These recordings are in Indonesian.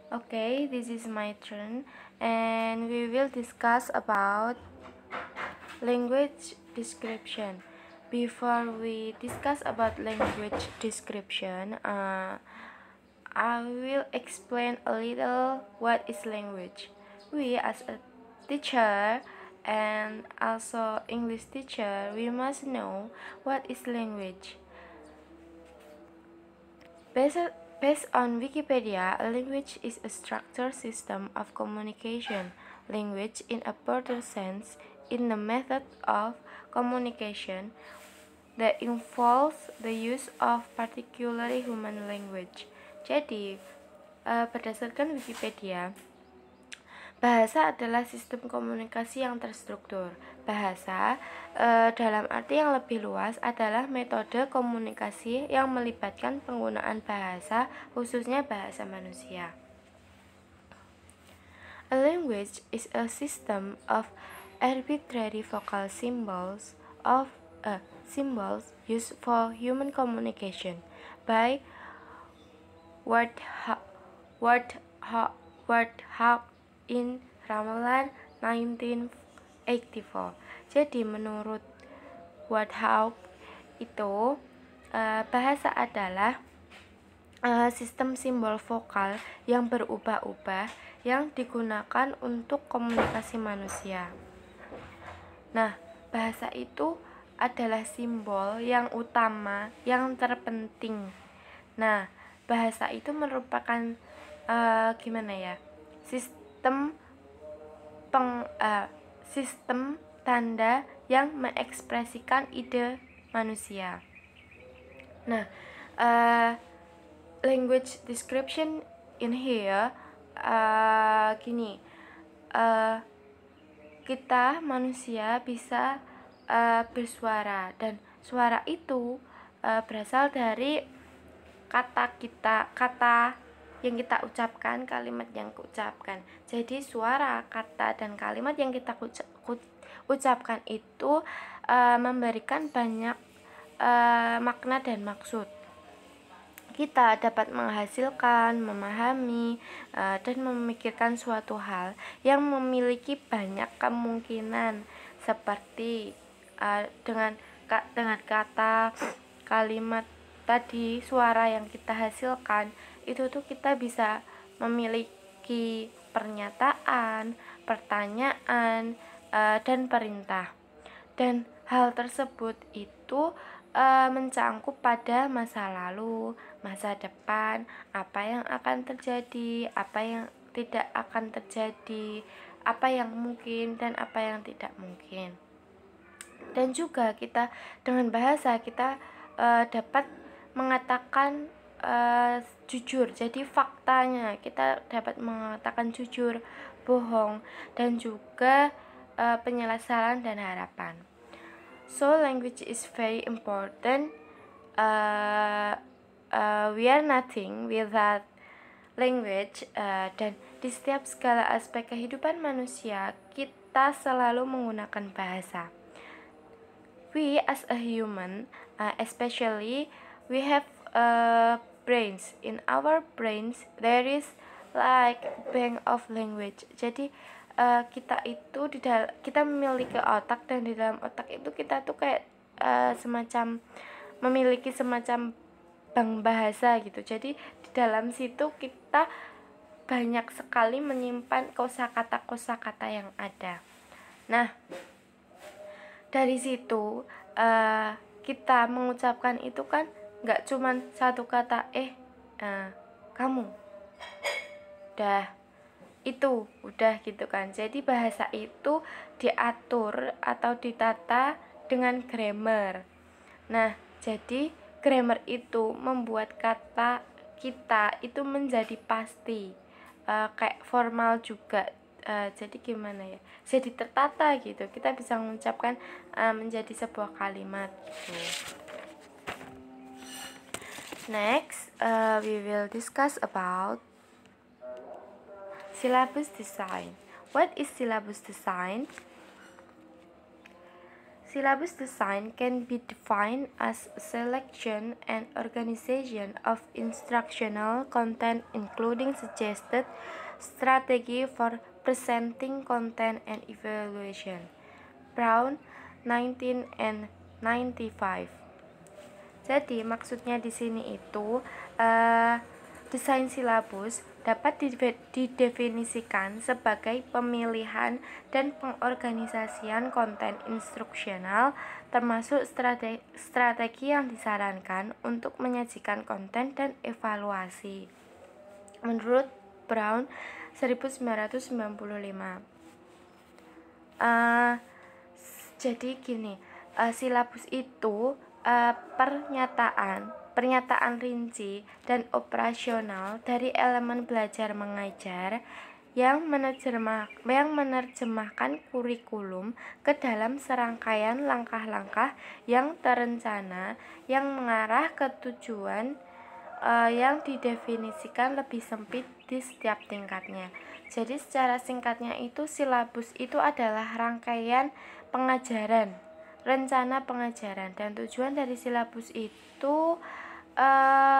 Okay, this is my turn, and we will discuss about language description. Before we discuss about language description, I will explain a little what is language. We as a teacher and also English teacher, we must know what is language. Based on Wikipedia, a language is a structured system of communication. Language, in a broader sense, in the method of communication that involves the use of particularly human language. Jadi, berdasarkan Wikipedia, bahasa adalah sistem komunikasi yang terstruktur. Bahasa, dalam arti yang lebih luas, adalah metode komunikasi yang melibatkan penggunaan bahasa, khususnya bahasa manusia. A language is a system of arbitrary vocal symbols used for human communication by Warthog in Ramalan 1984. Jadi menurut Warthog itu bahasa adalah sistem simbol vokal yang berubah-ubah yang digunakan untuk komunikasi manusia. Nah, bahasa itu adalah simbol yang utama, yang terpenting. Nah, bahasa itu merupakan sistem tanda yang mengekspresikan ide manusia. Nah, language description in here kita manusia bisa bersuara, dan suara itu berasal dari kata yang kita ucapkan, kalimat yang ucapkan. Jadi suara, kata, dan kalimat yang kita ucapkan itu memberikan banyak makna dan maksud. Kita dapat menghasilkan, memahami, dan memikirkan suatu hal yang memiliki banyak kemungkinan, seperti dengan kata, kalimat tadi, suara yang kita hasilkan, itu tuh kita bisa memiliki pernyataan, pertanyaan, dan perintah. Dan hal tersebut itu mencangkup pada masa lalu, masa depan, apa yang akan terjadi, apa yang tidak akan terjadi, apa yang mungkin dan apa yang tidak mungkin. Dan juga kita dengan bahasa kita dapat mengatakan jujur. Jadi faktanya kita dapat mengatakan jujur, bohong, dan juga penyelesaian dan harapan. So language is very important. We are nothing without language. Dan di setiap segala aspek kehidupan manusia, kita selalu menggunakan bahasa. We as a human, especially, we have brains. In our brains there is like bank of language. Jadi kita itu kita memiliki otak, dan di dalam otak itu kita tuh kayak semacam memiliki semacam bank bahasa gitu. Jadi di dalam situ kita banyak sekali menyimpan kosakata yang ada. Nah, dari situ kita mengucapkan itu kan nggak cuman satu kata kamu, itu udah gitu kan. Jadi bahasa itu diatur atau ditata dengan grammar. Nah, jadi grammar itu membuat kata kita itu menjadi pasti, kayak formal juga. Jadi gimana ya, jadi tertata gitu, kita bisa mengucapkan menjadi sebuah kalimat gitu. Next, we will discuss about syllabus design. What is syllabus design? Syllabus design can be defined as a selection and organization of instructional content including suggested strategy for presenting content and evaluation. Brown 1995. Jadi maksudnya di sini itu desain silabus dapat didefinisikan sebagai pemilihan dan pengorganisasian konten instruksional termasuk strategi yang disarankan untuk menyajikan konten dan evaluasi. Menurut Brown 1995. Jadi gini, silabus itu pernyataan rinci dan operasional dari elemen belajar mengajar yang menerjemahkan kurikulum ke dalam serangkaian langkah-langkah yang terencana yang mengarah ke tujuan yang didefinisikan lebih sempit di setiap tingkatnya. Jadi secara singkatnya itu silabus itu adalah rangkaian pengajaran, rencana pengajaran, dan tujuan dari silabus itu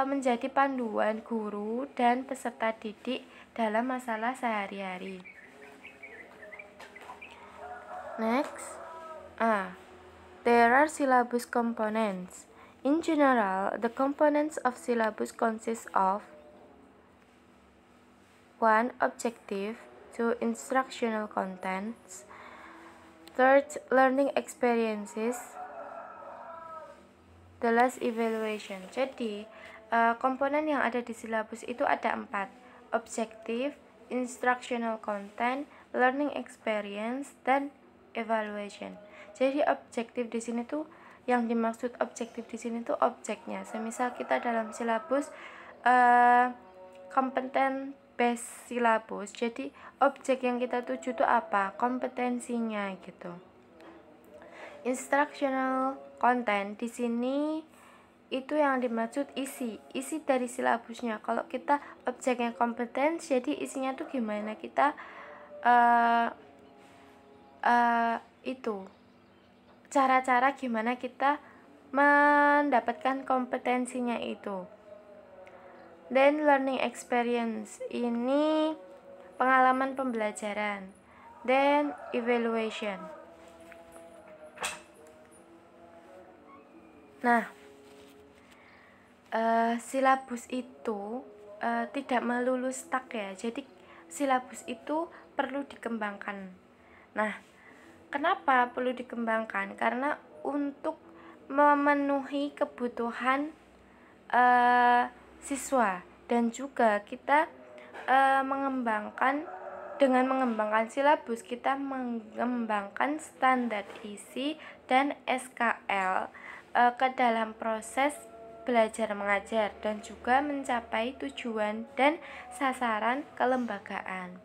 menjadi panduan guru dan peserta didik dalam masalah sehari-hari. Next, there are syllabus components. In general, the components of syllabus consist of 1. Objective. 2. Instructional contents. 3. Learning experiences. The last evaluation. Jadi komponen yang ada di silabus itu ada 4: objektif, instructional content, learning experience, dan evaluation. Jadi objektif di sini tuh, yang dimaksud objektif di sini tuh objeknya. Semisal kita dalam silabus kompeten based silabus, jadi objek yang kita tuju tuh apa? Kompetensinya gitu. Instructional content di sini itu yang dimaksud isi dari silabusnya. Kalau kita objeknya kompetens, jadi isinya tuh gimana kita itu cara-cara gimana kita mendapatkan kompetensinya itu. Then learning experience ini pengalaman pembelajaran. Then evaluation. Nah, silabus itu tidak melulu stuck ya. Jadi silabus itu perlu dikembangkan. Nah, kenapa perlu dikembangkan? Karena untuk memenuhi kebutuhan siswa, dan juga kita dengan mengembangkan silabus, kita mengembangkan standar isi dan SKL ke dalam proses belajar mengajar, dan juga mencapai tujuan dan sasaran kelembagaan.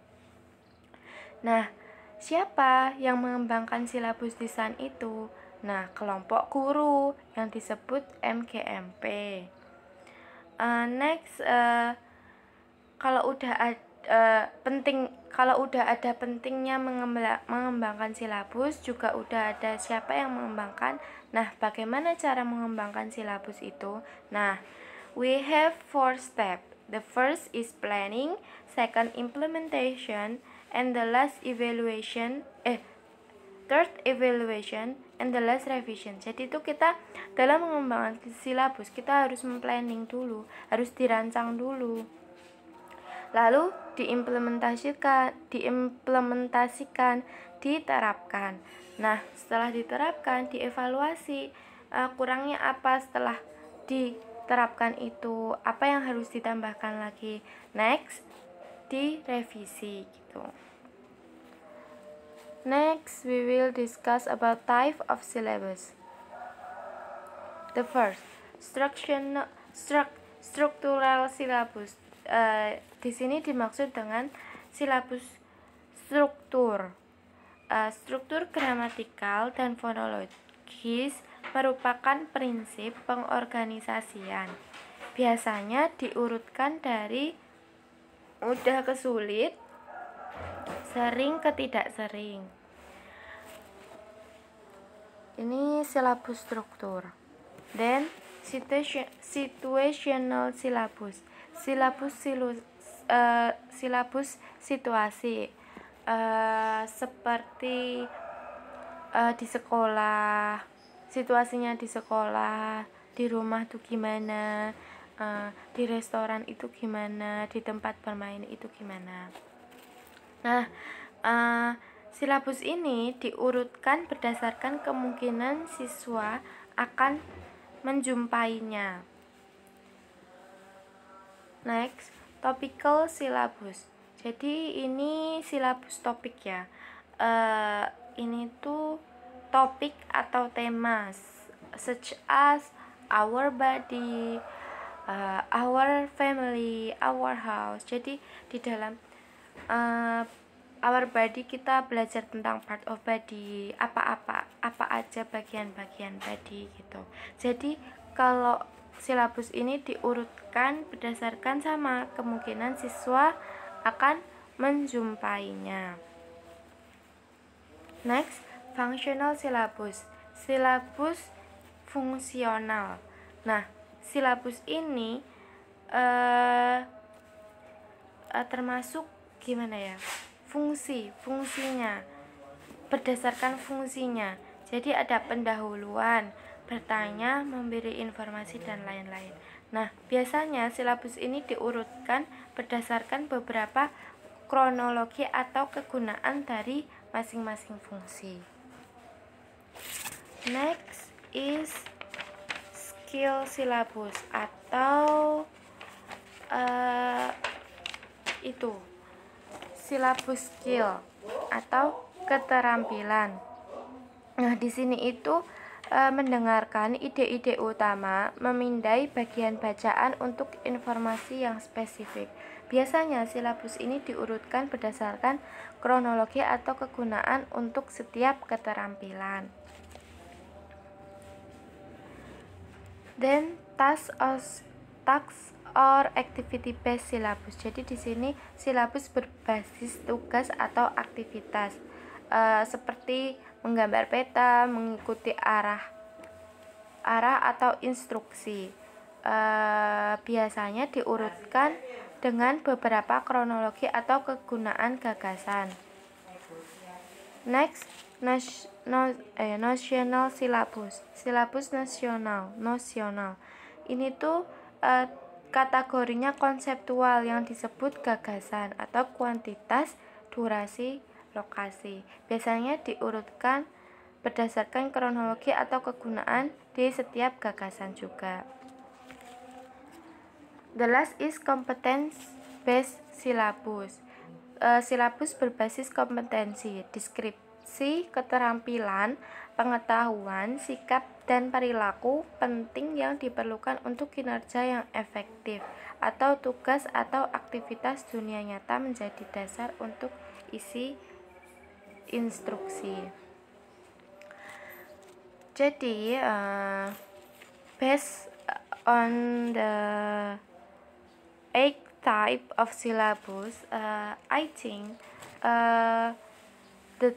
Nah, siapa yang mengembangkan silabus desain itu? Nah, kelompok guru yang disebut MGMP. Next, kalau udah ada pentingnya mengembangkan silabus, juga udah ada siapa yang mengembangkan. Nah, bagaimana cara mengembangkan silabus itu? Nah, we have 4 steps. The first is planning, second implementation, and the last evaluation. Third evaluation, and the last revision. Jadi itu kita dalam mengembangkan silabus, kita harus memplanning dulu, harus dirancang dulu, lalu diimplementasikan, diterapkan. Nah, setelah diterapkan, dievaluasi, kurangnya apa setelah diterapkan itu, apa yang harus ditambahkan lagi. Next, direvisi gitu. Next, we will discuss about type of syllabus. The first, structural syllabus. Di sini dimaksud dengan silabus struktur. Struktur gramatikal dan fonologis merupakan prinsip pengorganisasian. Biasanya diurutkan dari mudah ke sulit, sering ke tidak sering. Ini silabus struktur. Then situational syllabus. Silabus situasi. Seperti di sekolah, situasinya di sekolah, di rumah tuh gimana, di restoran itu gimana, di tempat bermain itu gimana. Nah, silabus ini diurutkan berdasarkan kemungkinan siswa akan menjumpainya. Next, topical syllabus. Jadi ini silabus topik ya. Ini tuh topik atau tema such as our body, our family, our house. Jadi di dalam our body kita belajar tentang part of body, apa aja bagian-bagian body gitu. Jadi kalau silabus ini diurutkan berdasarkan sama kemungkinan siswa akan menjumpainya. Next, functional syllabus. Silabus fungsional. Nah, silabus ini termasuk gimana ya? Fungsinya berdasarkan fungsinya. Jadi ada pendahuluan, bertanya, memberi informasi dan lain-lain. Nah, biasanya silabus ini diurutkan berdasarkan beberapa kronologi atau kegunaan dari masing-masing fungsi. Next is skill syllabus atau itu silabus skill atau keterampilan. Nah, di sini itu mendengarkan ide-ide utama, memindai bagian bacaan untuk informasi yang spesifik. Biasanya silabus ini diurutkan berdasarkan kronologi atau kegunaan untuk setiap keterampilan. Then task or activity based syllabus. Jadi di sini silabus berbasis tugas atau aktivitas. Seperti menggambar peta, mengikuti arah atau instruksi. Biasanya diurutkan dengan beberapa kronologi atau kegunaan gagasan. Next, national syllabus. Silabus nasional. Ini tuh kategorinya konseptual yang disebut gagasan atau kuantitas, durasi, lokasi. Biasanya diurutkan berdasarkan kronologi atau kegunaan di setiap gagasan juga. The last is competence based syllabus. Silabus berbasis kompetensi, deskripsi, keterampilan, pengetahuan, sikap, dan perilaku penting yang diperlukan untuk kinerja yang efektif, atau tugas atau aktivitas dunia nyata menjadi dasar untuk isi instruksi. Jadi based on the 8 type of syllabus, I think the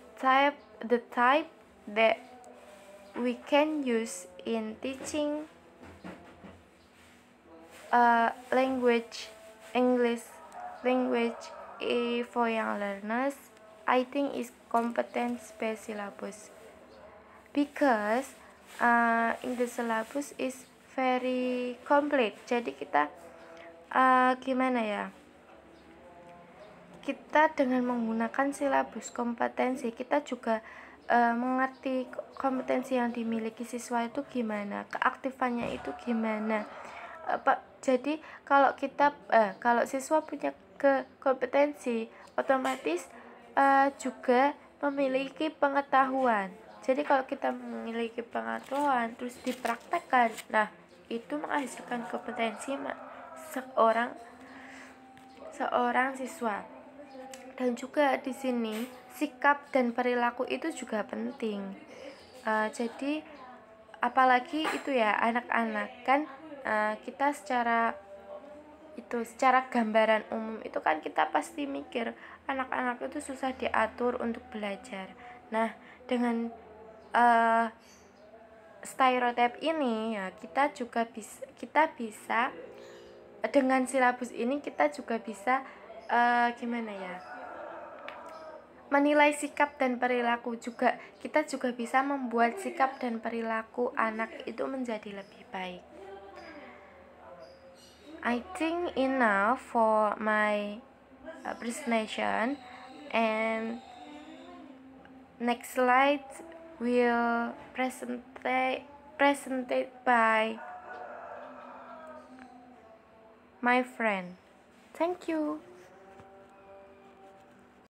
type that we can use in teaching English language for young learners, I think is competence-based syllabus, because in the syllabus is very complete. Jadi kita gimana ya? Kita dengan menggunakan silabus kompetensi, kita juga mengerti kompetensi yang dimiliki siswa itu gimana, keaktifannya itu gimana. Jadi kalau siswa punya kompetensi, otomatis juga memiliki pengetahuan. Jadi kalau kita memiliki pengetahuan terus dipraktekkan, nah itu menghasilkan kompetensi seorang siswa. Dan juga di sini sikap dan perilaku itu juga penting. Jadi apalagi itu ya anak-anak kan, kita secara gambaran umum itu kan kita pasti mikir anak-anak itu susah diatur untuk belajar. Nah, dengan stereotip ini ya, kita bisa dengan silabus ini kita juga bisa gimana ya, menilai sikap dan perilaku juga. Kita juga bisa membuat sikap dan perilaku anak itu menjadi lebih baik. I think enough for my presentation, and next slide will presented by my friend. Thank you.